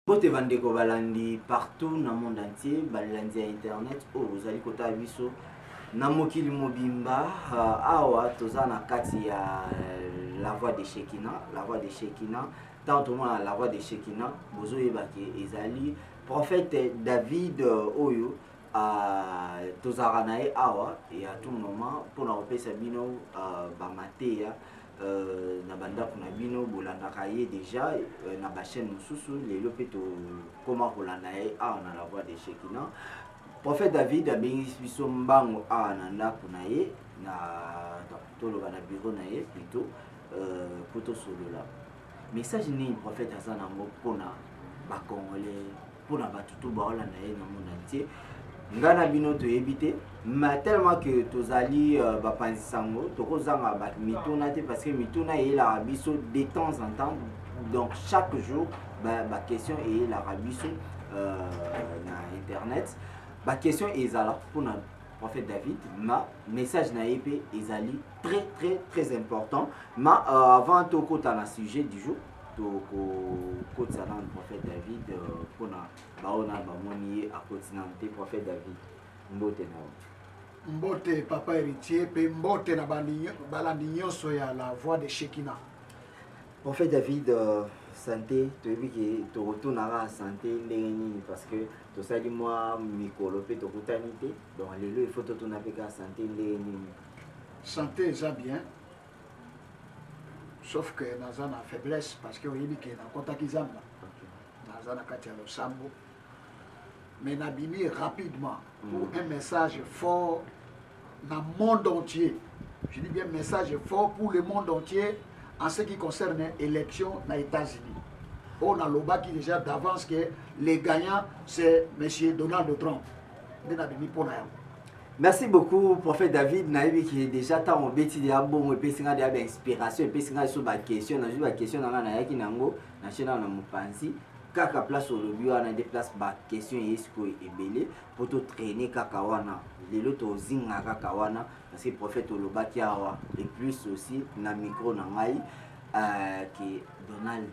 Bote bandeko balandi partout dans le monde entier, balandi à internet, vous allez kota biso na mokili mobimba awa toza na kati ya la voix de Shekina, la voix de Shekina, tant tout monde la voix de Shekina, bozo yebake ezali prophète David oyo tozara nae awa et à tout moment pour na repesa bino ba mateya na bandako na bino bolandaka ye déjà na bachaîne mosusu lelo mpe tokoma kolanda ye awa na la voix de Shekina. Prophète David abengisi biso mbango awa na ndako na ye na toloba na bureau na ye plutôt po tosolola message nini prophète aza nango mpona bacongolais mpona bato to baolanda ye na monde entier. Ngana bino toyebi te mais tellement que tozali bapanzisango tokozanga mituna te parce que mituna eyelaka biso de temps en temps, donc chaque jour question eyelaka biso na internet question ezala mpona prophète David ma message na ye mpe ezali très important. Ma avant tokota na sujet du jour tokotisa na prophète David mpona baona bamoni ye akoti na te prophète David mbote na mbote papa héritier pe mbote na balandi nyonso ya la voix de Shekina. Prophète David santé toyebi ke tokotonaka santé ndenge nini parce que tosali mwa mikolo mpe tokutani te donc lelo il faut totuna mpe ka santé ndenge nini. Santé eza bien sauf que naza na faiblesse parce que oyebi ke nakotaki zamba naza na kati ya losambo mais nabimi rapidement pour un message fort dans le monde entier. Je dis bien message fort pour le monde entier en ce qui concerne l'élection aux États-Unis. On a l'obaki déjà d'avance que les gagnants c'est M. Donald Trump. Merci beaucoup prophète David nayebi qui déjà tant on beti de bon et pesinga de inspiration et pesinga sur ba question na ba question na na yaki nango na chena na mopanzi kaka place au lobby wana des places ba question yesko ebele pour to traîner kaka wana lelo to zinga kaka wana parce que prophète olobaki awa et plus aussi na micro na ngai que Donald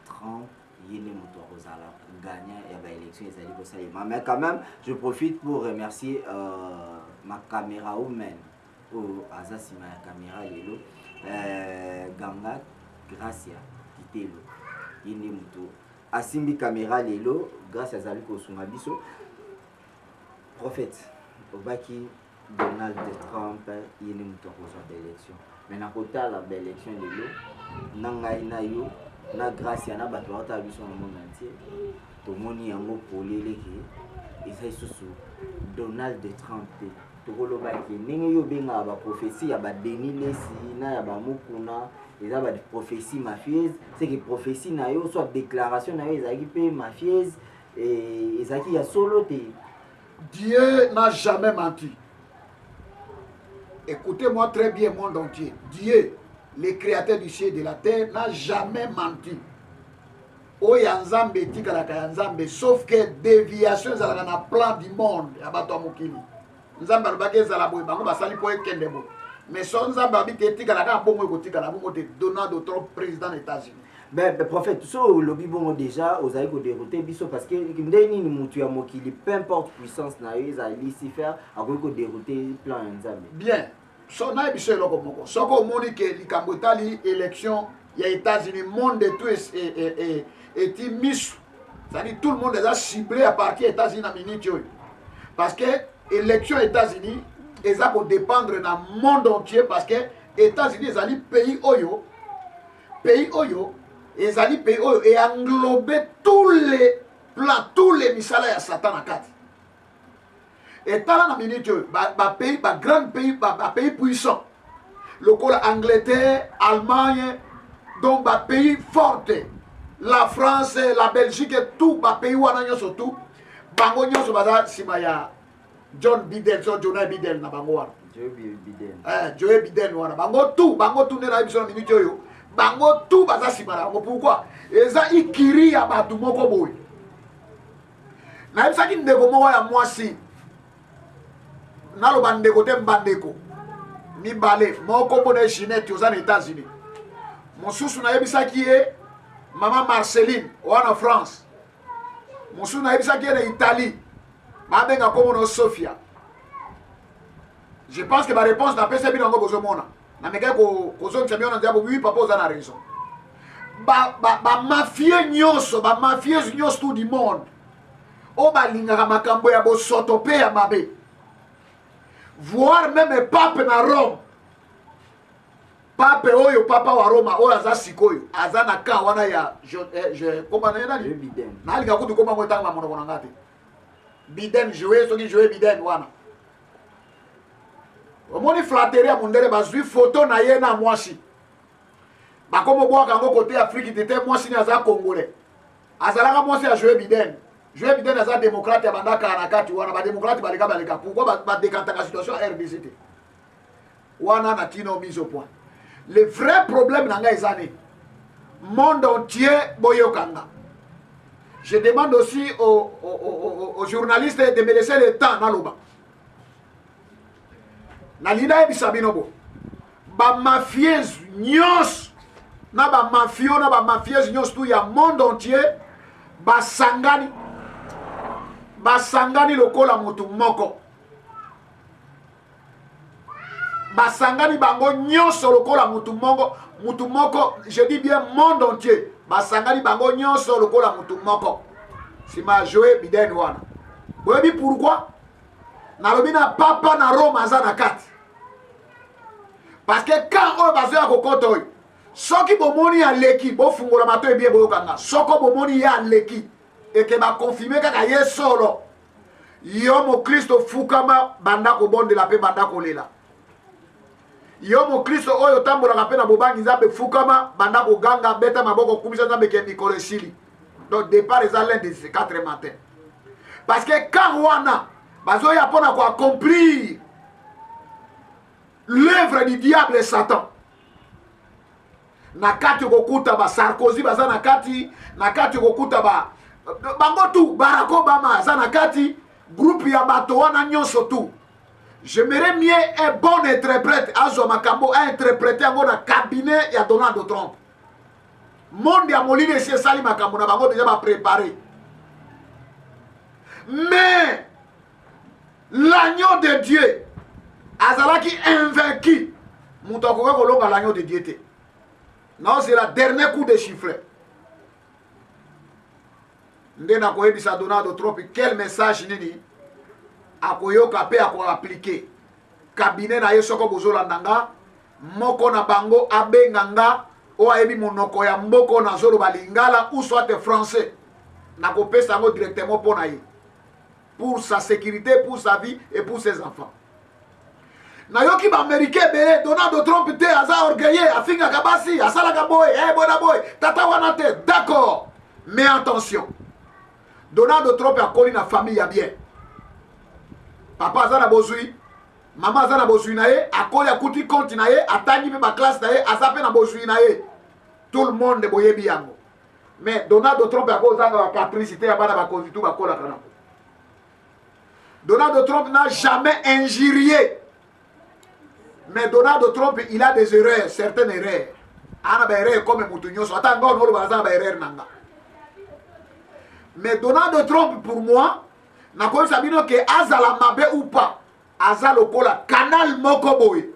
Trump yene moto kozala gagnant et ba élection ezali ko ça mais quand même je profite pour remercier ma caméra woman au azasima ya caméra lelo Ganga Gracia Kitelo yene moto asimbi caméra lelo grâce à zali ko sunga biso prophète obaki Donald Trump yene moto kozala élection mais na kota la élection lelo nangai na yo na grâce ya na bato bakota biso na monde entier tomoni yango poleleki eza isusu Donald Trump te tokolobaki ndenge yo benga ba prophétie ya ba Denis Lesi na ya ba Mukuna eza ba prophétie mafieuse c'est que prophétie na yo soit déclaration na yo ezaki pe mafieuse et ezaki ya solo te. Dieu n'a jamais menti. Écoutez-moi très bien monde entier. Dieu, le créateur du ciel et de la terre, n'a jamais menti. Oya nzambe tikalaka ya nzambe sauf que déviation ezalaka na plan du monde ya bato ya mokili. Nzambe alobaki ezala boye bango basali po ekende boye mais so nzambe abi te tikalaka na bongo ekotikala bongo te Donald Trump président des États-Unis. Mais prophète so lobi bongo déjà ozali ko dérouter biso parce que ndeni ni mutu ya mokili peu importe puissance na yo ezali Lucifer akoki ko dérouter plan ya nzambe. Bien so na biso eloko moko soko omoni ke likambo etali élection ya États-Unis monde tout et misu c'est-à-dire tout le monde est ciblé à partir des États-Unis na minute parce que élection États-Unis eza ko dépendre na monde entier parce que États-Unis ezali pays oyo ezali pays oyo et englober tous les plans tous les misala ya Satan na kati et tala na minute pays grand pays pays puissant lokola Angleterre Allemagne donc pays forte la France la Belgique et tout pays wana nyonso tout bango nyonso baza sima ya John Biden so Joe Biden na bango wana Joe Biden wana bango tout ne na biso na minute oyo bango tout baza sima na bango pourquoi eza ikiri ya bato moko boye na bisaki ndeko moko ya mwasi naloba ndeko te mbandeko mibale moko mbona Ginette oza na États-Unis mosusu na yebisaki ye Maman Marceline wana France mosusu nayebisaki ye na Italie babenga kombo na Sofia. Je pense que ma réponse n'a pas servi nango bozomona na meka kozongisa bino na nzela oui papa oza na raison. Ba mafie nyonso ba mafieuse nyonso tout du monde o balingaka makambo ya bosoto pe ya mabe, voire même pape na Rome. Pape oyo papa wa Roma oyo aza sikoyo aza na ka wana ya koma na nani Biden na linga kutu koma ngota ngama monoko ngate Biden jouer soki jouer Biden wana omoni flatterie ya mundele bazwi photo na ye na mwasi bakomo bwaka ngo côté Afrique tete mwasi ni aza congolais azalaka mwasi ya jouer Biden aza démocrate ya bandaka na kati wana ba démocrate baleka pourquoi ba décantaka situation RDC te wana na tino mise au point. Le vrai problème dans les années, monde entier boyokanga. Je demande aussi aux journalistes de me laisser le temps dans l'oba. Na lina e bisabinobo. Ba mafieuse nyos na ba mafio na ba mafieuse nyos tout ya monde entier basangani lokola mutu moko. Basangani bango nyonso lokola mutu moko, je dis bien monde entier. Basangani bango nyonso lokola mutu moko. Si ma joué Biden wana. Boyebi pourquoi? Nalobi na papa na Rome aza na kati. Parce que quand on bazo ya kokoto oyo, soki bomoni ya leki bo fungola mato ebie boyokanga. Soko bomoni ya leki et que ba confirmer kaka ye solo. Yo mo Kristo fukama banda ko bonde la pe banda ko lela. Yo mo Kristo oyo tambolaka pe na bobangi nzambe fukama banda koganga beta maboko kumisa nzambe ke mikolo esili. Donc départ eza lundi de 4 matin. Parce que quand wana bazoya pona ko accomplir l'œuvre du diable et Satan. Na kati kokuta ba Sarkozy baza na kati kokuta ba bango tu Barack Obama za na kati groupe ya bato wana nyonso tu. J'aimerais mieux un bon interprète, Azo Makambo, a interprété un cabinet et Donald Trump. Monde ya molini et Sali Makambo, n'a pas déjà préparé. Mais l'agneau de Dieu, Azalaki invaincu, Moutokoué Kolonga l'agneau de Dieu. Non, c'est le dernier coup de chiffret. Ndena Koebisa Donald Trump, quel message nini? Akoyoka pe ako appliquer cabinet na yesoko bozolandanga moko na bango abenganga o ayebi monoko ya mboko na zolo balingala ou soit français na kopesa ngo directement pona ye pour sa sécurité, pour sa vie et pour ses enfants. Na yoki ba américain belé Donald Trump te aza orgueilleux afinga kabasi asala kaboy bona boy tata wana te d'accord, mais attention, Donald Trump a connu la famille ya bien. Papa azana bozui, maman azana bozui na ye, akoli akuti compte na ye, atangi pe ba classe na ye, azape na bozui na ye. Tout le monde boyebi yango. Mais Donald Trump a kozanga ba capricité ya bana ba konzitu ba kola kana. Donald Trump n'a jamais injurié. Mais Donald Trump il a des erreurs, certaines erreurs. Ana ba erreur comme mutu nyoso, atanga ono ba azana ba erreur nanga. Mais Donald Trump pour moi Nakoy Sabino ke azala mabe ou pas azalo kola canal moko boy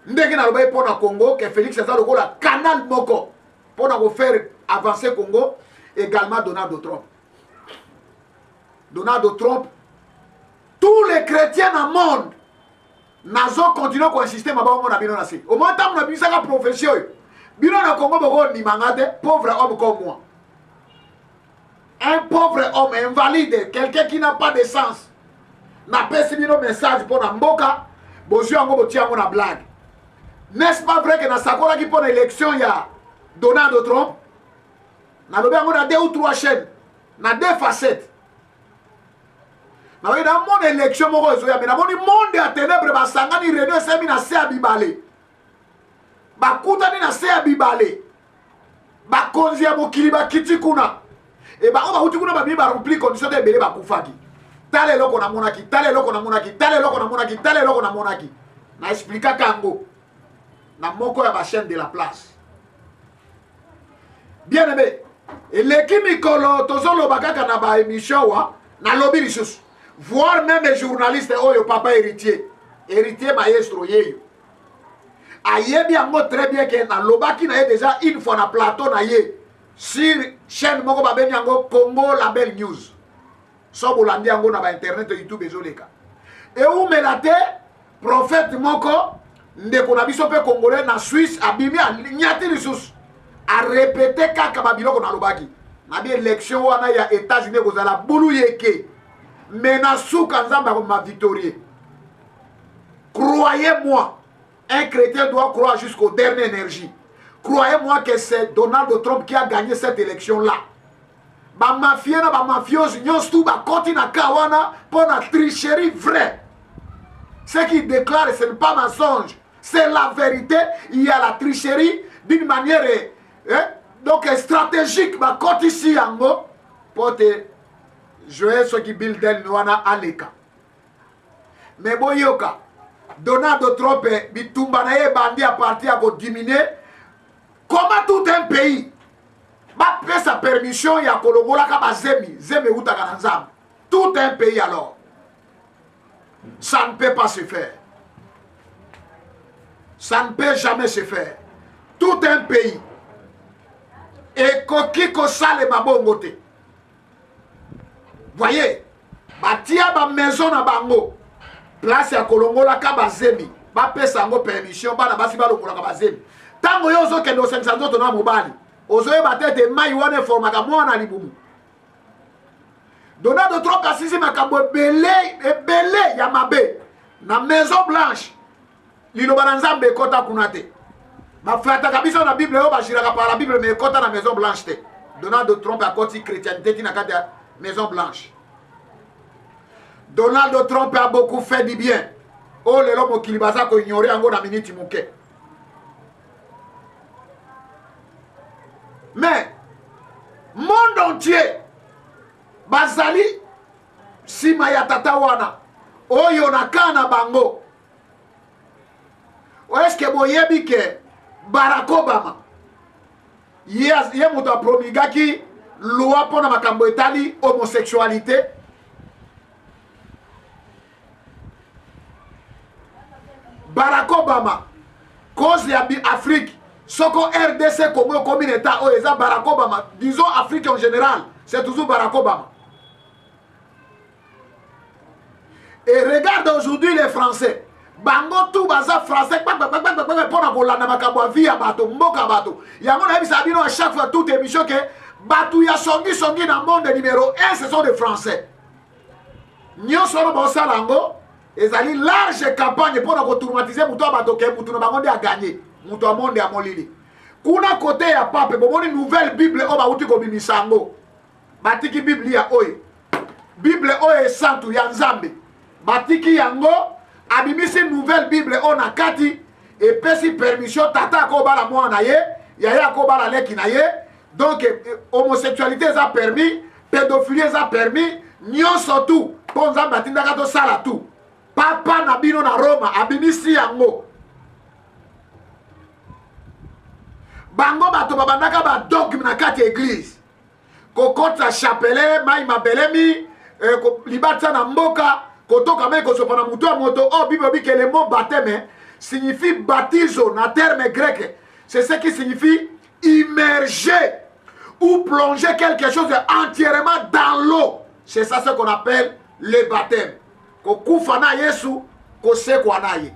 ndenge na loba pona Congo que Félix azalo kola canal moko pona ko faire avancer Congo également Donald Trump tous les chrétiens dans le monde nazo continuer ko insister mabango na bino na si au moins tam na bisaka profession bino na Congo boko ni mangate pauvre homme comme moi. Un pauvre homme invalide, quelqu'un qui n'a pas de sens, n'a pas suivi nos messages pour Namboka, bonjour, on va une blague. N'est-ce pas vrai que dans sa cour qui pour l'élection, il y a Donald Trump? On a 2 ou 3 chaînes, on a 2 facettes. Dans mon élection, mais dans mon monde à ténèbres, Basangani René Semi na se abibale. Bakutani na se abibale. Bakonzi ya mokili bakitikuna. Et bah on va où ba bien remplir condition de belé ba kufaki. Tale loko na monaki, tale loko na monaki, tale loko na monaki, tale loko na monaki. Na expliquer kango. Na moko ya ba chaîne de la place. Bien aimé, eleki mikolo tozoloba kaka na ba émission wa nalobi lisusu voir même les journalistes oyo papa héritier maestro yeyo ayebi yango très bien que nalobaki na ye déjà une fois na plateau na ye sur chaîne moko babengi yango Congo Label News so bolandi yango na ba internet YouTube ezoleka eumela te prophète moko ndeko na biso pe congolais na Suisse abimi nyati lisusu a répété kaka babiloko na lobaki na bi élection wana ya États-Unis kozala bulu yeke mais na suka nzamba ma victorieux. Croyez-moi, un chrétien doit croire jusqu'aux dernières énergies. Croyez-moi que c'est Donald Trump qui a gagné cette élection-là. Ba mafia na ba mafiosi nyos tout ba continue à kawana pour la tricherie vraie. Ce qui déclare ce n'est pas mensonge, c'est la vérité. Il y a la tricherie d'une manière donc stratégique ba côté ici yango pour te jouer ce qui build wana aleka. Mais boyoka Donald Trump bitumba na ye bandi à partir à diminuer. Comment tout un pays va faire sa permission ya kolongola ka bazemi zeme utaka na nzambe. Tout un pays alors. Ça ne peut pas se faire. Ça ne peut jamais se faire. Tout un pays. Et kokiko sale mabongote. Voyez, batia ba maison na bango. Place ya kolongola ka bazemi. Ba pesa ngo permission bana basi ba lokola ka bazemi. Tango yo zo kendo 500 to na mobali. Ozoye batete mai wane formaka mwana libumu. Donald Trump asisi makambo belé ya mabe na Maison Blanche. Liloba na nzambe ekota kunate. Ba fata kabisa na Bible yo bashiraka par la Bible mais ekota na Maison Blanche te. Donald Trump a koti chrétienté tina kati ya Maison Blanche. Donald Trump a beaucoup fait du bien. Oh lelo mokili baza ko ignorer yango na minute muke. Mais monde entier bazali sima ya tata wana oyo nakana bango. Est-ce que boyebi ke Barack Obama ye moto promigaki loi pona makambo etali homosexualité? Barack Obama cause ya Afrique soko RDC Congo comme un état o eza Barack Obama, disons Afrique en général, c'est toujours Barack Obama. Et regarde aujourd'hui les Français. Bango tout baza français pona kolanda makambo via bato mboka bato. Yango na bisa bino à chaque fois toute émission que bato ya songi na monde numéro 1 ce sont des Français. Nyonso no bosalango ezali large campagne pona ko traumatiser muto bato ke muto na bango a gagner. Muto monde ya molili. Kuna côté ya pape bomoni nouvelle Bible o ba uti ko bimisango. Batiki Bible ya oyo. Bible oyo santu ya Nzambe. Batiki yango abimisi nouvelle Bible on a kati et pesi permission tata ko bala mwana ye yaya ko bala leki na ye donc homosexualité est permis, pédophilie est permis, nyonso tout pour Nzambe atindaka to sala tout. Papa na bino na Roma abimisi yango. Bango bato babandaka ba dogme na kati église. Kokota chapelet mai mabelemi libata na mboka kotoka me kosopana mutu ya moto. Oh Bible dit que le mot baptême signifie baptizo na terme grec. C'est ce qui signifie immerger ou plonger quelque chose entièrement dans l'eau. C'est ça ce qu'on appelle le baptême. Kokufa na Yesu kosekwa na ye.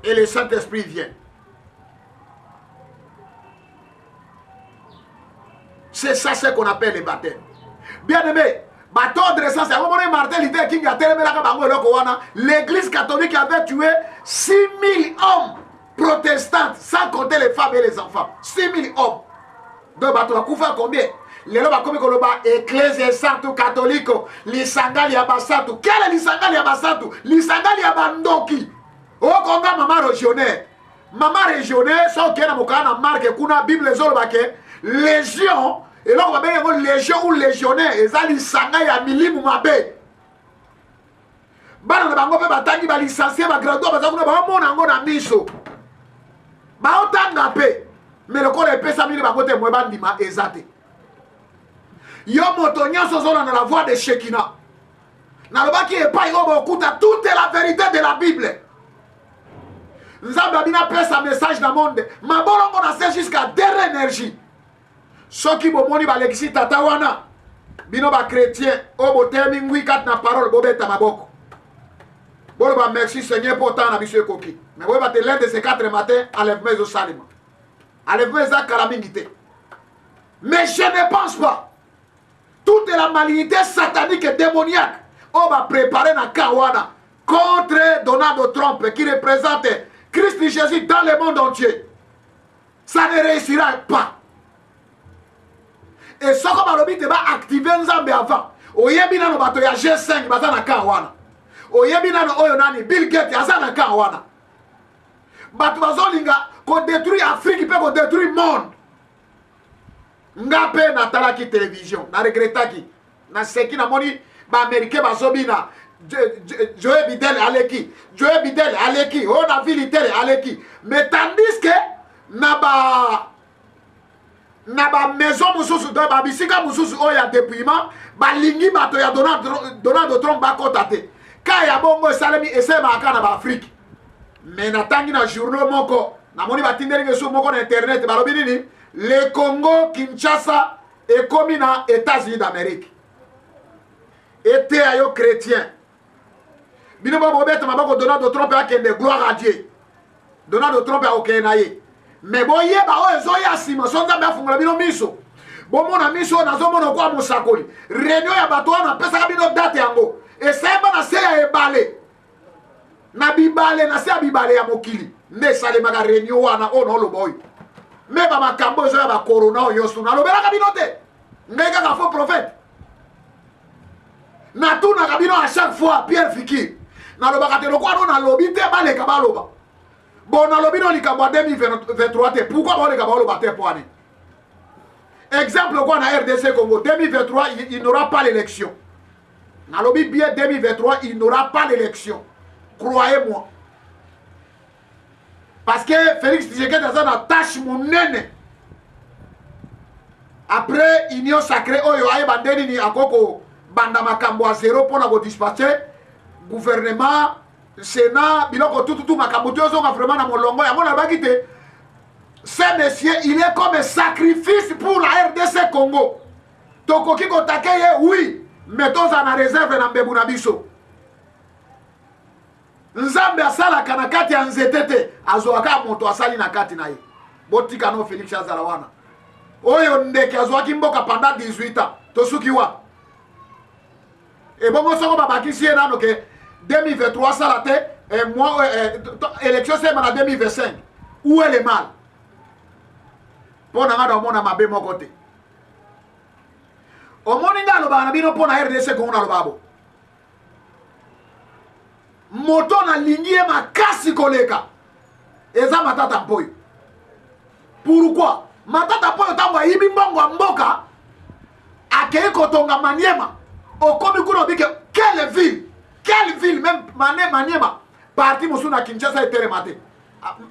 Et le Saint-Esprit vient. C'est ça ce qu'on appelle le baptême. Bien aimé, l'église catholique avait tué 6000 hommes protestants, sans compter les femmes et les enfants. 6000 hommes. Donc, tu vas combien? Les gens qui Ecclésia Santo Catholico, l'Isangali Abasatu. Quel est l'Isangali Abasatu? L'Isangali Abandoki. Oh, Konga, maman régionnaire. Maman régionnaire, sans qu'il y ait un marque, kuna Bible Zolbake, légion. Et là, on va bien dire légion ou légionnaire. Et ça, l'Isanga ya milimu mabe. Bana na bango pe batangi ba licencié ba gradué ba zakuna ba mona ngo na miso. Ba otanga pe. Mais le corps est pesa mili ba kote mwe bandima ezate. yo moto nyonso ozolanda la voix de Shekina nalobaki epai oyo bokuta toute la vérité de la Bible. Nzambe abina pesa message na monde mabolongo na se jusqu'à dernière énergie. Soki bomoni balekisi tata wana bino ba chrétien o botemi ngwi kat na parole bobeta maboko. Boloba merci Seigneur pour tant na biso ekoki. Mais boba te l'un de ces 4 matins enlèvement ezo salima. Enlèvement eza kalamingité. Mais je ne pense pas toute la malignité satanique et démoniaque on va préparer na kawana contre Donald Trump qui représente Christ Jésus dans le monde entier. Ça ne réussira pas. Et ce que balobi te va activer Nzambe avant. Oyebi nano bato ya G5 baza na kawana. Oyebi nano oyo nani Bill Gates aza na kawana. Bato bazolinga ko détruire Afrique pe ko détruire monde. Nga pe na talaki télévision na regretaki na seki na moni ba américain bazobina Joe Biden aleki on a vu l'itele aleki mais tandis que na ba maison mususu do ba bisika mususu oya dépouillement ba lingi bato ya Donald Trump ba kotate ka ya bongo salami esema aka na ba Afrique mais natangi na journaux moko na moni batindeli ngeso moko na internet balobi nini le Congo Kinshasa est comme na États-Unis d'Amérique était ayo chrétien bino ba bobeta maboko Donald Trump akende gloire à Dieu Donald Trump a okenaye mais boyeba o ezoya sima sonza ba fungula bino miso bomona miso nazomona kwa musakoli réunion ya bato wana pesa bino date yango eseba na se ya ebale na bibale na se ya bibale ya mokili nde salemaka réunion wana ono loboy mais ba makambo ezoya ba corona oyo suna lobelaka bino te ngai kaka faux prophète na tuna kabino à chaque fois Pierre Fiki na lobaka te lokwa no na lobi te baleka baloba bon na lobi no likambo 2023 te pourquoi baleka baloba te poane exemple quoi na RDC Congo 2023 il n'aura pas l'élection na lobi bien 2023 il n'aura pas l'élection croyez-moi parce que Félix Tshisekedi a une tâche monene après union sacrée oyo aye bandeni ni akoko banda makambo a zéro pour na dispatcher gouvernement Sénat biloko tout makambo tozo vraiment na molongo ya mona bakite ce monsieur il est comme un sacrifice pour la RDC Congo tokoki ko takeye oui mais toza na réserve na mbebu na biso Nzambe asala kana kati ya nzetete azoaka moto asali na kati na ye botika no Félix Azalawana oyo ndeke azwaki mboka pendant 18 ans tosuki wa et bongo soko babakisi ye nano ke 2023 sala te et moi élection c'est en 2025 où est le mal pona ngada omona mabe moko te omoni ngalo bana bino pona RDC ko na lobabo moto na lingie makasi koleka eza matata mpoyo pourquoi matata mpoyo tango ayibi mbongo mboka akei kotonga Maniema okomi kuna bike quelle ville même Maniema parti musu na Kinshasa etere mate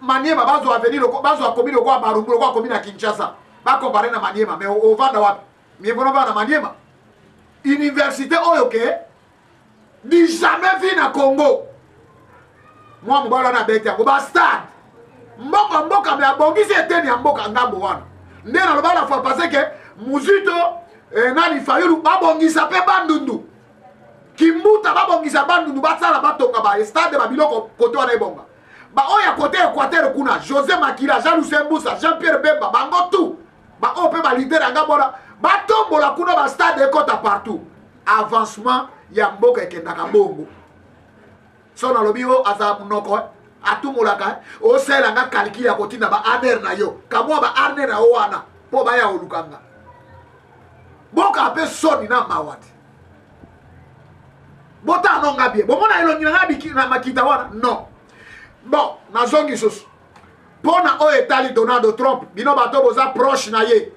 Maniema bazo avenir bazo akomi kwa Barumbu kwa komi na Kinshasa ba comparer na Maniema mais au vanda wapi mievona ba na Maniema université oyo ke ni jamais vu na Congo moi mbala na bete yango ba stade mboka me abongisi eteni ya mboka ngambo wana nde na lobala fa parce que muzito nani fayulu babongisa pe bandundu kimbuta babongisa bandundu batsala batonga ba stade ba biloko kote wana ebonga ba oya kote Équateur kuna José Makila Jean Lusembusa Jean Pierre Bemba bango tout ba ope ba leader anga bona batombola kuna ba stade ekota partout avancement ya mboka ekendaka bongo so na lobi o aza munoko atumulaka o sela nga calcul ya kotinda ba aner na yo kamwa ba aner na wana po ba ya olukanga boka pe soni na mawati bota nonga bie bomona elongi na biki na makita wana non bon na zongi soso pona o etali Donald Trump bino bato boza proche na ye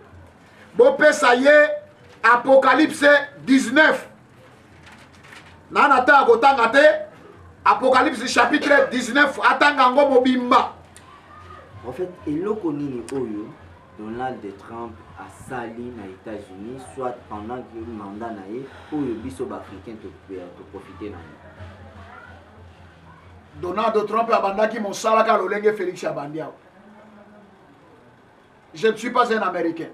bo pesa ye Apocalypse 19 nana ta kotanga te Apocalypse chapitre 19 atanga ngo mobimba en fait eloko nini oyo Donald Trump a sali na États-Unis soit pendant que le mandat naïe pour le biso africain de profiter na. Donald Trump a bandaki mon salaka lolenge Félix Chabandia. Je ne suis pas un Américain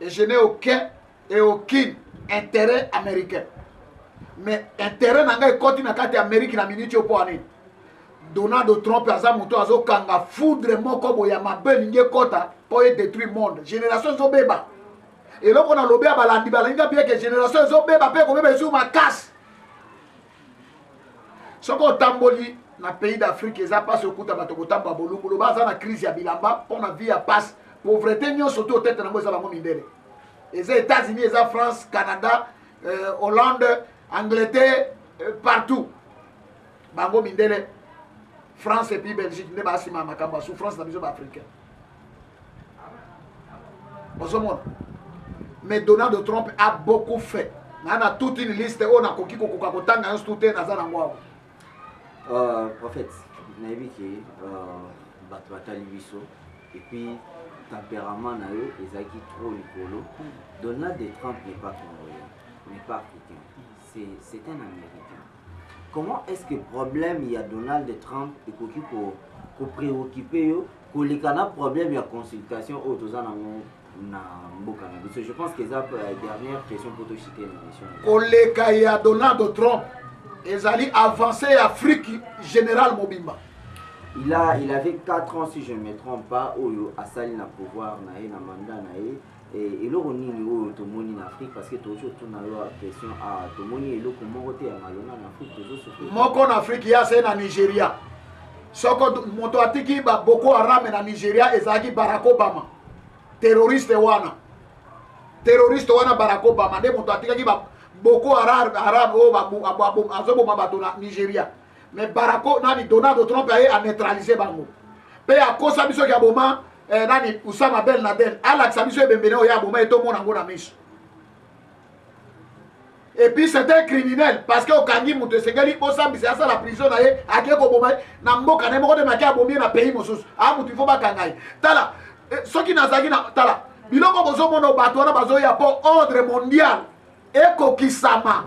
et je n'ai aucun intérêt américain. Mais intérêt nanga ekoti na kati Amérique na minute yo po ani. Donald Trump aza moto azo kanga foudre moko boya mabe linge kota pour détruire monde. Génération zo beba. Et là on a lobé balandi balinga bien que génération zo beba pe ko beba sur ma casse. Soko tamboli na pays d'Afrique eza pas okuta bato kotamba bolungu lo baza na crise ya bilamba pour na vie ya passe pauvreté nyo surtout tête na moza ba mo mindele. Les États-Unis, les France, Canada, Hollande, Angleterre, partout. Bango Mindele, France et puis Belgique, ne pas si ma makamba sous France, la maison africaine. Mais Donald Trump a beaucoup fait. On a toute une liste, on a koki kokoka kotanga un soutien dans un endroit. Prophète, naïvi qui batali biso et puis tempérament na eux ezaki trop likolo. Donald Trump n'est pas congolais, n'est pas africain, c'est un américain. Comment est-ce que problème il y a Donald Trump et koki ko préoccuper yo ko lekana problème ya consultation au tozana na mboka na biso. Je pense que c'est la dernière question pour te chiquer l'émission. Ko leka ya Donald Trump ezali avancé Afrique général Mobimba. Il avait 4 ans, si je ne me trompe pas, où a sali na pouvoir na mandat et là on est tomoni en Afrique parce que toujours tout na la question à tomoni et là comment côté à malona en Afrique toujours souffrir. Moko en Afrique ya c'est na Nigeria. Soko moto atiki ba Boko Haram na Nigeria ezaki Barack Obama. Terroriste wana Barack Obama de moto atiki ba Boko Haram o ba azobo mabato na Nigeria. Mais Barack nani Donald Trump a neutralisé bango. Pe a kosa biso ya boma nani Osama Ben Laden ala biso bembene o ya boma eto mona ngona miso. Et puis c'est un criminel parce que au kangi muto sengeli Osama c'est ça la prison na ye akeko boma na mboka na moko de makia bombi na pays mosusu. Ah mutu faut ba kangai. Tala soki nazaki na tala biloko bozo mona bato wana bazo ya pour ordre mondial eko kisama.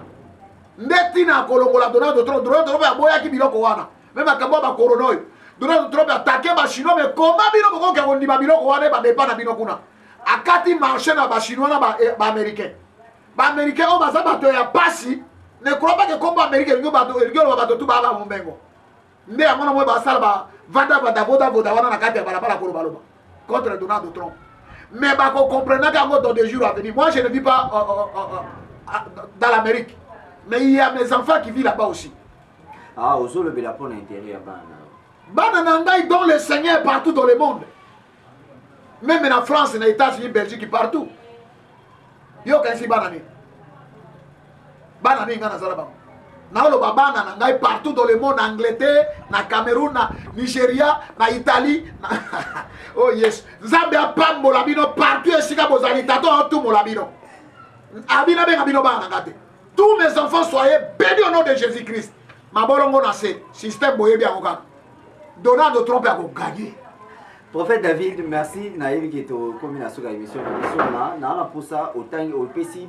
Ndeti na kolongola Donald Trump ya boya ki biloko wana même akambo ba coronoy Donald Trump attaqué ba chinois mais comment bino boko ka ndima biloko wana ba depa na bino kuna akati marché na ba chinois na ba américain o baza bato ya pasi ne crois pas que comme américain ngo bato tu ba mombengo nde ya mona mo ba sala ba voda wana na kati ya balabala ko baloba contre Donald Trump mais ba ko comprendre que dans des jours à venir moi je ne vis pas dans l'Amérique. Mais il y a mes enfants qui vivent là-bas aussi. Ah, aux autres, il a pas d'intérêt à Bana. Bana dans le Seigneur partout dans le monde. Même en France, en États-Unis, Belgique, partout. Yo kansi banani. Banani ngana zalaba. Na lo babana nangai partout dans le monde, en Angleterre, na Cameroun, na Nigeria, na Italie. Oh yes. Zambia pambo labino partout esika bozali tato tout mo labino. Abina benga bino bana ngate. Tous mes enfants soyez bénis au nom de Jésus-Christ. Ma bolongo na se système boye bien encore. Donald Trump a gagné. Prophète David, merci naïvi qui est au combination de l'émission na pour ça autant au petit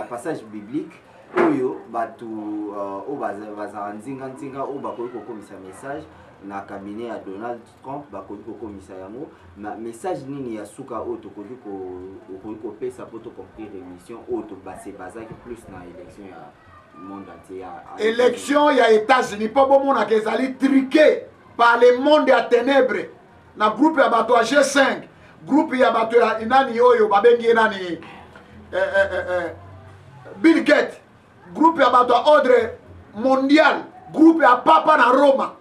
passage biblique oyo batu o baza nzinga o bakoki kokomisa message na cabinet ya Donald Trump bakoki kokomisa yango na message nini ya suka o tokoki ko pesa pour to comprendre l'émission o to basé bazaki plus na élection ya monde entier élection ya États-Unis pas bon mona kezali truqué par le monde ya ténèbres na groupe ya bato ya G5 groupe ya bato ya inani oyo babengi nani Bill Gates groupe ya bato ya ordre mondial groupe ya papa na Roma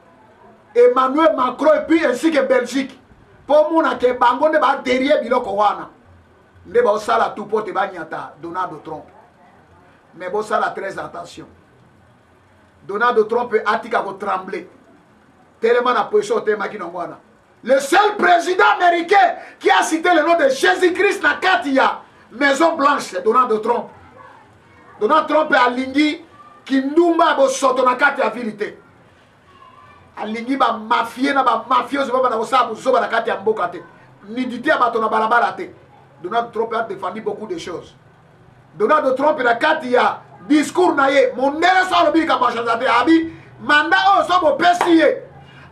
Emmanuel Macron et puis ainsi que Belgique pour mona ke bango nde ba derrière biloko wana nde ba osala tout pote ba nyata Donald Trump mais bo sala très attention Donald Trump atika ko trembler tellement na position tema kinongwana. Le seul président américain qui a cité le nom de Jésus-Christ na Katia Maison Blanche, c'est Donald Trump. Donald Trump a lingi kindumba bo soto na Katia vérité. A lingi ba mafie na ba mafioso ba na bosabu zoba na Katia mboka te. Nidité ba to na balabala te. Donald Trump a défendu beaucoup de choses. Donald Trump na kati ya discours na ye mondele so alobi likambo ya chanzate abi manda oyo so bopesi ye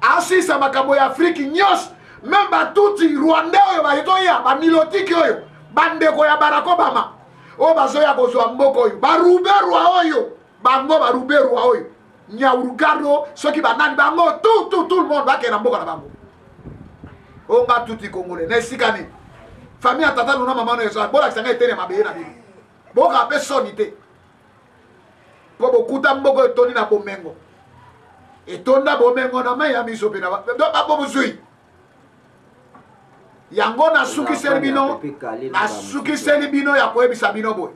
asisa makambo ya Afrique nyonso même batuti Rwanda oyo bayetoya banilotiki oyo bandeko ya Barack Obama oyo bazoya kozwa mboka oyo baruberwa oyo bango baruberwa oyo Nyaurugado soki banani bango tout le monde bakende na mboka na bango oyo nga tuti Congolais na esika nini famille ya tata nuna mama no ezo bolakisanga etene mabeye na bino boka pe soni te po bokuta mboka etoni na bomengo etonda bomengo na mai ya miso pe na babo bozui yango nasukiseli bino ya koyebisa bino boye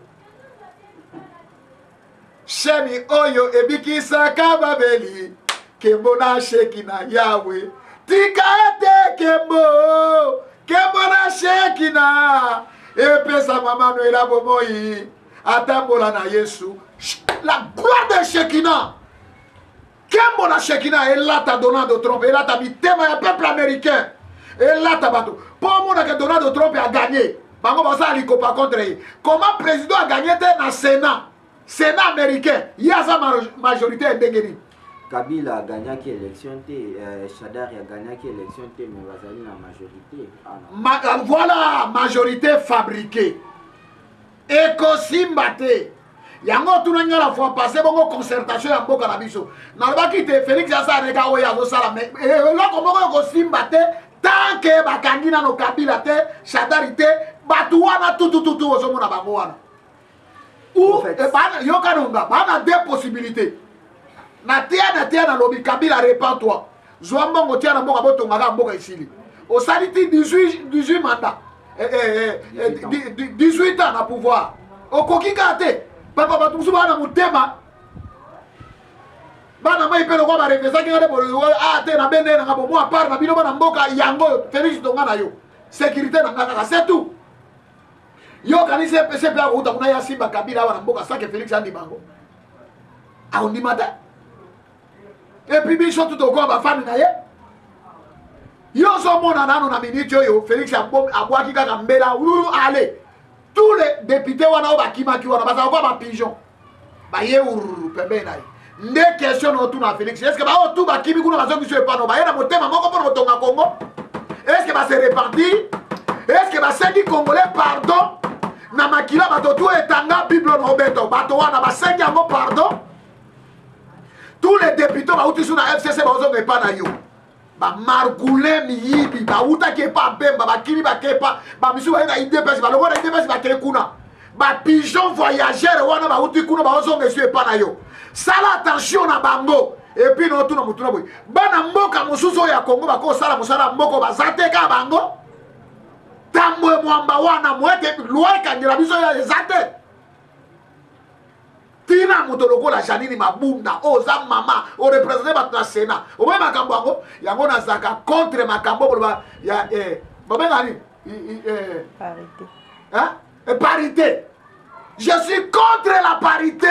sheni oyo ebikisaka babeli kembo na sheki na Yawe tika ete kembo na sheki na epesa mama no ela bomoi atambola na Yesu la gloire de Shekina kembo na Shekina elata Donald Trump elata bitema ya peuple américain elata bato pour moi que Donald Trump a gagné bango basa likopa contre lui comment président a gagné na Sénat américain il y a sa majorité ndengeni Kabila a gagné l'élection, Shadar a gagné l'élection, mais Bazali la majorité. Voilà, majorité fabriquée. Ekosimbate. Yango tunanga la fois passé bongo concertation ya mboka na biso. Na ba kite Félix asa reka oya zo sala mais là comment ekosimbate tant que bakangi na no Kabila te, Shadar te, batu wana tout ozo mona bango wana. Ou bana yokanonga bana deux possibilités. Na tia na lobi Kabila répand-toi. Zwambongo tia na mboka botongaka mboka isili. Osaliti 18 mandats. 18 ans na pouvoir. Okoki kate. Papa batusu bana mutema. Bana mai pelo kwa barefesa kinga de bolo te na bende na ngabo moi part na bino bana mboka yango Félix tonga na yo. Sécurité na ngaka c'est tout. Yo kanise PCP a uta kuna ya Simba Kabila wana mboka sake Félix andi bango. Aondimata. Et puis biso tout au corps famille na ye yo so mona nano na minute yo Félix abwaki kaka mbela allez tous les députés wana bakimaki wana baza kwa ba pigeon ba ye pembe na ye nde question no tuna Félix est-ce que ba tout bakimi kuna bazongi so epano ba yena motema moko pour motonga Congo est-ce que ba se répartir est-ce que ba sengi congolais pardon na makila bato tout etanga bible no beto bato wana ba sengi ngo pardon. Tous les députés bauti sur la FCC bazonga pas na yo ba margoulé miyibi ba uta ke pa bemba ba kini ba kepa ba misu ba IDPS ba longo na IDPS ba ke kuna ba pigeon voyageur wana ba uti kuna ba bazonga sur pas na yo sala attention na bango et puis no tuna mutuna boy bana mboka mususu ya Congo ba ko sala musala mboko ba zate ka bango tamwe mwamba wana mwete loi kandira biso ya zate tina mutoloko la janini mabunda oza mama o représenter ba na Sénat o ba makambo yango yango na zaka contre makambo ba ya babenga ni parité parité je suis contre la parité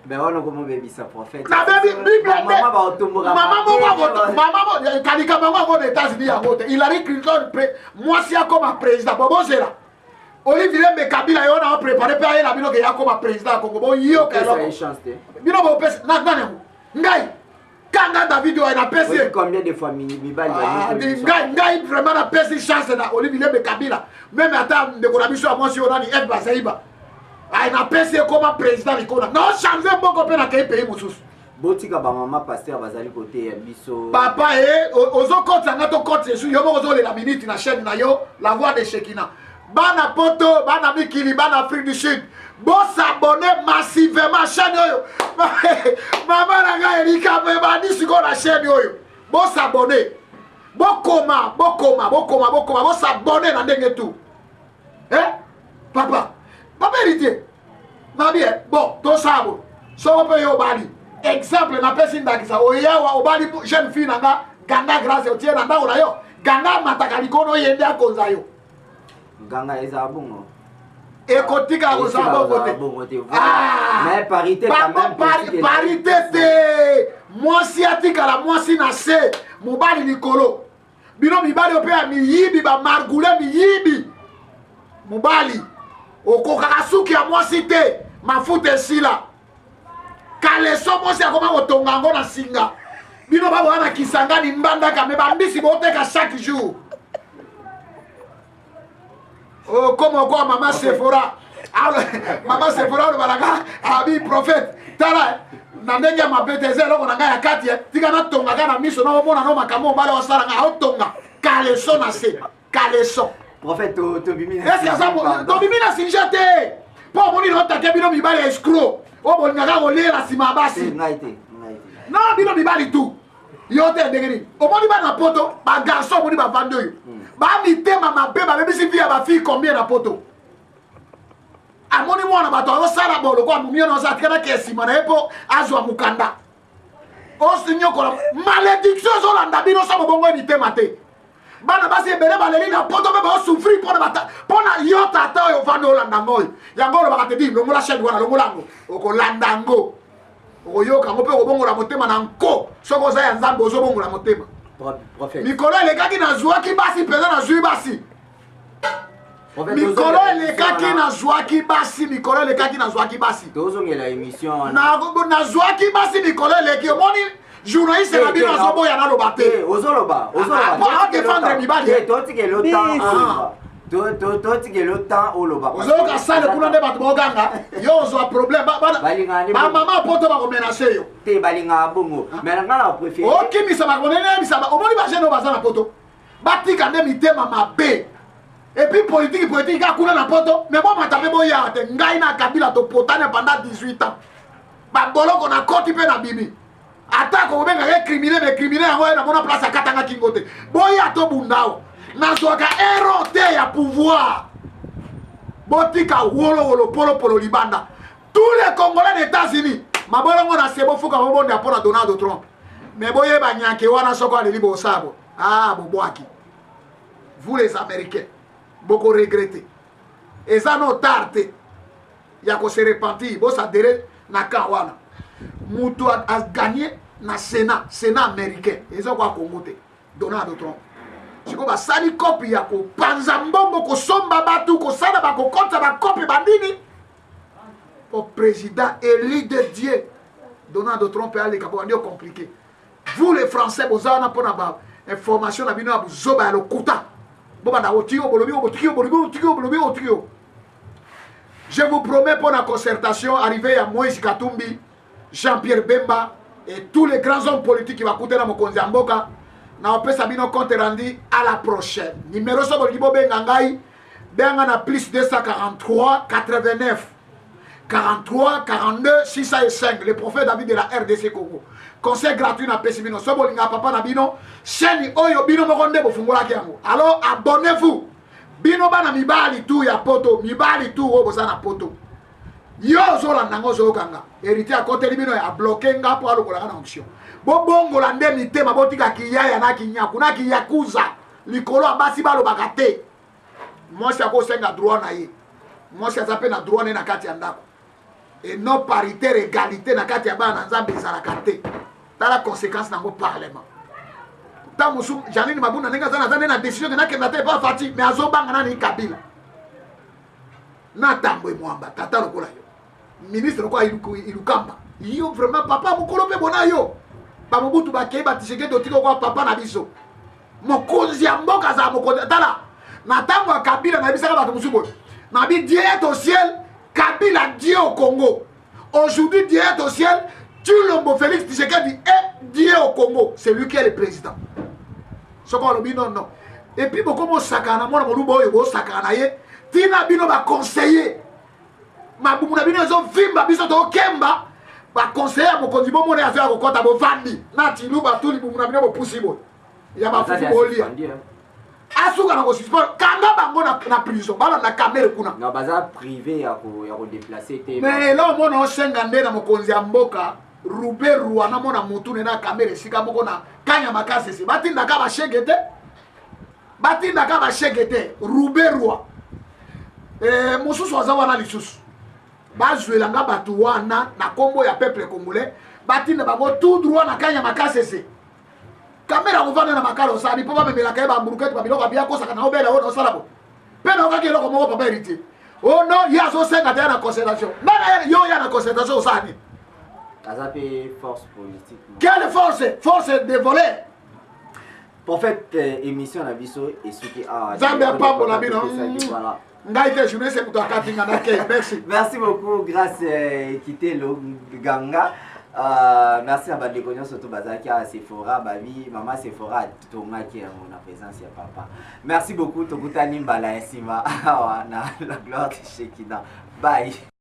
mais on comment baby ça prophète na baby bible maman ba otomboka maman kalika bango ko États-Unis yango te Hillary Clinton moi si comme président bobo zela Olivier Kabila yo na préparé pa yena bino ke ya comme président Congo bo yo ke lo bino bo pesa na ngai kanga David yo na pesa combien de fois mibali ngai vraiment na pesa chance na Olivier Kabila même ata de ko na biso a moi si on a ni F Bazaiba ai na pesa comme président ikona non changer boko pe na ke pays mususu botika ba mama pasteur bazali côté ya biso papa ozo compte nga to compte Jésus yo mo zo le la minute na chaîne na yo la voix de Shekina. Bana poto, bana mikili, bana Afrique du Sud. Bon s'abonner massivement chaîne yo. Maman nanga Erika me bani siko la chaîne yo. Bon s'abonner. Bon s'abonner na ndenge tout. Papa héritier. Na bien, bon, to sabo. So pe yo bali. Exemple na pesi ndakisa oya wa obali jeune fille nanga ganga grâce o tiena nda ola yo. Ganga matakalikono yende akonza yo. Ganga eza bongo. Ekotika ko sa bongo. Mais parité quand même. Parité te. Moi si atika la moi si na se mobali likolo. Bino mibali opé mi yibi ba margoulé mi yibi. mobali okokaka suki ya mwasi te mafuta esila kaleso mwasi akoma kotonga yango na singa bino baboya na Kisangani mbandaka me bambisi boteka chaque jour okoma okoa mama Sephora mama Sephora olobalaka abi prophète tala na ndenge ya mabe te eza eloko na ngai ya kati tika natongaka na miso naomona no makambo mobale osalanga aotonga kaleso na se kaleso prophète tobimi na sinja te mpo omoni na otake bino mibali ya escro oyo bolingaka kolela nsima ya basi no bino mibali tu yo te ndenge nini omoni bana na poto bagarso omoni bavandi oyo bamitema mabe babebisi vi ya bafille combien na poto amoni mwana bato azosala boloko amumio na osatikana esima na ye mpo azwa mokanda osinyokola malédiction ezolanda bino so bobongo mitema te bana basi ebele baleli na poto mpe baosouffrir mpona yo tata oyo ovandi olanda ngo oyo yango olobaka te di longola chaine wana longola yango okolanda yango okoyoka yango mpe okobongola motema na nko soki oza ya nzambe ozobongola motema mikolo elekaki nazwaki basi mpenza nazwi basi mikolo elekaki nazwaki basi mikolo elekaki nazwaki basi tozongela émission nazwaki basi mikolo eleki omoni journaliste na bino azoboya naloba te ozoloba défendre mibali totikele otan oloba ozoyoka sale kuna nde bato baoganga yo ozwa problème bamama poto bakomenase yo te balingaka bongo mais nanga na préféré okimisa bakonenemisa omoni bagene oyo baza na poto batika nde mitema mabe epuis politiki kaka kuna na poto mais bomata mpe boyaka te ngai na kabila topotane pendant 18 ans baboloko na koti mpe na bimi atako obengaka criminel yango ye namona place akatanga kingo te boya tobundao nazwaka ero te ya pouvoir botika wolowolo polopolo libanda tous les congolais d'états-unis mabolongo na sebo fuka bobonda mpona Donald Trump mais boyeba nyake wana soko aleli bosabo bobwaki vous les américains boko regretter eza no tarte ya ko se repentir bosadere na kan wana mutu a gagné na sénat américain eza kwa Congo te Donald Trump siko basali kopi ya kopanza mbongo kosomba batu kosala bakokota bakopi bandini po président élu de Dieu Donald Trump aleka bo ndio compliqué vous les français bozana pona ba information na bino ya buzoba ya lokuta bobanda otio bolobi otio. Je vous promets pour la concertation arrivée à Moïse Katumbi, Jean-Pierre Bemba et tous les grands hommes politiques qui vont coûter dans mon Konziamboka. Na opé sabino compte rendu à la prochaine. Numéro so libo bengangai benga na plus 243 89 43 42 605 le prophète David de la RDC Congo. Conseil gratuit na pesibino so bolinga papa na bino chaîne oyo bino mokonde bofungola kiango. Alors abonnez-vous. Bino bana mibali tu ya poto mibali tu oyo bozana poto yo zolanda ngo zokanga héritier akote libino ya bloquer nga po alokola na option bobongola nde mitema botika kiyaya na kinyaku na kiyakuza likolo abasi balobaka te mwasi akosenga droit na ye mwasi azape na droit na kati ya ndako et non paritaire égalité na kati ya bana nzambe ezalaka te tala conséquence nango parlement tamusu Janine Mabunda nenga zana na décision que nakenda te pas fati mais azobanga na ni Kabila na tambo mwamba tata lokola yo ministre ko ilukamba yo vraiment papa mukolo pe bona yo ba mobutu ba kei ba tisheke dotiko kwa papa na biso mokonzi ya mboka za mokonzi tala na tambo ya Kabila na bisaka ba musubo na bi Dieu est au ciel Kabila Dieu au Congo aujourd'hui Dieu est au ciel Tshilombo Félix Tshisekedi est Dieu au Congo c'est lui qui est le président. Soko lobi non. Et puis beaucoup mo sakana mona moluba oyo bo sakana ye tina bino ba conseiller mabumu na bino zo vimba biso to kemba ba conseiller mo konzi bo mona azo akokota bo vandi na tiluba tuli bumu na bino bo possible ya ba fufu bo lia asuka na ko suspend kanga bango na prison bala na camera kuna na baza privé ya ko déplacer te mais là mona o senga nde na mokonzi ya mboka Rube Ruana mona mutune na kamere sika moko na kanya makase se batinda ka ba shegete Rube Rua mususu azawa na lisusu bazwela nga batu wana na kombo ya peuple congolais batinda bango tout droit na kanya makase se kamera kovanda na makalo sali po ba memela ka ba mburuketi ba biloko bia kosa kana obela ona osala bo Pe na okaki eloko moko papa héritier. Oh non, il y a zo 50 ans en concertation. Nana yo ya na concertation osani. Aza pe force politique. Quelle force? Force de voler. Pour fait émission na biso et ce qui a Zambia pambo na bino. Voilà. Ngaite journée c'est pour toi katinga na ke. Merci. Merci beaucoup grâce quitter le Ganga. Merci à Badegonion surtout Bazaki à Sephora Babi maman Sephora Tonga qui est en présence ya papa. Merci beaucoup Tokutani Mbala Sima na la gloire de Shekina. Bye.